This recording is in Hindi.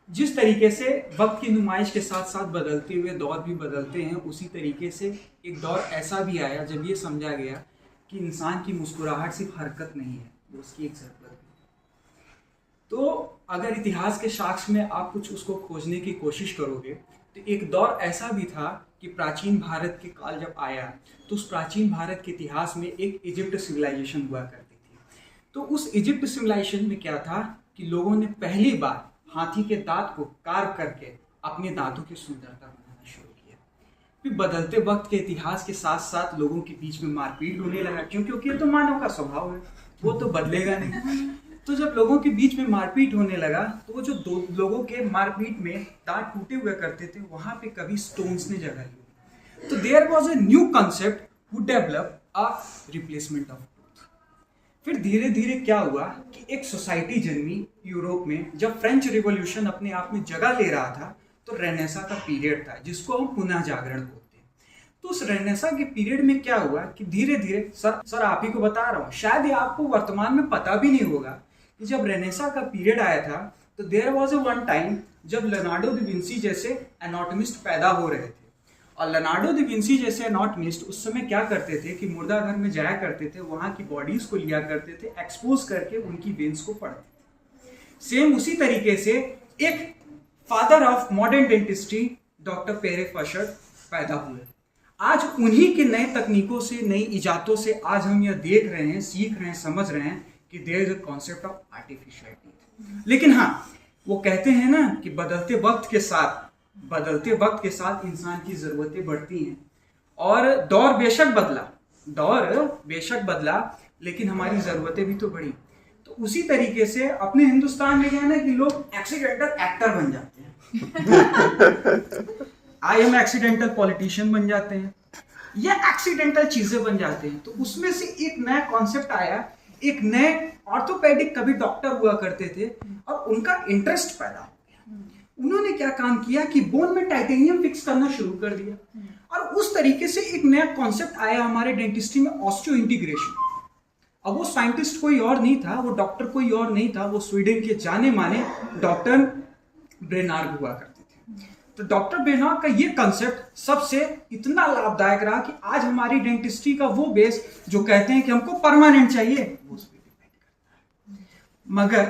जिस तरीके से वक्त की नुमाइश के साथ साथ बदलते हुए दौर भी बदलते हैं, उसी तरीके से एक दौर ऐसा भी आया जब ये समझा गया कि इंसान की मुस्कुराहट सिर्फ हरकत नहीं है, वो उसकी एक ज़रूरत है। तो अगर इतिहास के साक्ष्य में आप कुछ उसको खोजने की कोशिश करोगे तो एक दौर ऐसा भी था कि प्राचीन भारत के काल जब आया तो उस प्राचीन भारत के इतिहास में एक इजिप्ट सिविलाइजेशन हुआ करती थी। तो उस इजिप्ट सिविलाइजेशन में क्या था कि लोगों ने पहली बार हाथी के दांत को कार्व करके अपने दांतों की सुंदरता बनाना शुरू किया। फिर बदलते वक्त के इतिहास के साथ साथ लोगों के बीच में मारपीट होने लगा, क्योंकि ये तो मानव का स्वभाव है, वो तो बदलेगा नहीं। तो जब लोगों के बीच में मारपीट होने लगा तो वो जो दो लोगों के मारपीट में दांत टूटे हुए करते थे, वहां पे कभी स्टोन्स ने जगह ली। तो there was a new concept who develop a replacement of tooth. फिर धीरे धीरे क्या हुआ कि एक सोसाइटी जन्मी यूरोप में। जब फ्रेंच रिवॉल्यूशन अपने आप में जगह ले रहा था तो रेनेसा का पीरियड था, जिसको हम पुनः जागरण बोलते हैं। तो उस रेनेसा के पीरियड में क्या हुआ कि धीरे धीरे सर आप ही को बता रहा हूँ, शायद ये आपको वर्तमान में पता भी नहीं होगा कि जब रेनेसा का पीरियड आया था तो there was a one time जब लियोनार्डो दा विंसी जैसे एनाटॉमिस्ट पैदा हो रहे थे। और लियोनार्डो दा विंसी जैसे एनाटॉमिस्ट उस समय क्या करते थे कि मुर्दाघर में जाया करते थे, वहां की बॉडीज को लिया करते थे, एक्सपोज करके उनकी वेन्स को पढ़ते थे। सेम उसी तरीके से एक father of modern dentistry doctor पेरे फशर पैदा हुए। आज उन्हीं के नए तकनीकों से, नई इजादों से आज हम यह देख रहे हैं, सीख रहे हैं, समझ रहे हैं कि there is a concept of artificial teeth. लेकिन हाँ, वो कहते हैं ना कि बदलते वक्त के साथ इंसान की जरूरतें बढ़ती हैं। और दौर बेशक बदला, लेकिन हमारी जरूरतें भी तो बढ़ी। तो उसी तरीके से अपने हिंदुस्तान में क्या है ना कि लोग एक्सीडेंटल एक्टर बन जाते हैं। आई एम एक्सीडेंटल पॉलिटिशियन बन जाते हैं या एक्सीडेंटल चीजें बन जाते हैं। तो उसमें से एक नया कॉन्सेप्ट आया, एक नए ऑर्थोपेडिक कभी डॉक्टर हुआ करते थे और उनका इंटरेस्ट पैदा हो गया। उन्होंने क्या काम किया कि बोन में टाइटेनियम फिक्स करना शुरू कर दिया। और उस तरीके से एक नया कॉन्सेप्ट आया हमारे डेंटिस्ट्री में, ऑस्टियो इंटीग्रेशन। अब वो साइंटिस्ट कोई और नहीं था, वो डॉक्टर कोई और नहीं था, वो स्वीडन के जाने माने डॉक्टर ब्रेनार्ड हुआ करते थे। तो डॉक्टर ब्रेनार्ड का ये कंसेप्ट सबसे इतना लाभदायक रहा कि आज हमारी डेंटिस्ट्री का वो बेस जो कहते हैं कि हमको परमानेंट चाहिए, वो उस पर डिपेंड करता है। मगर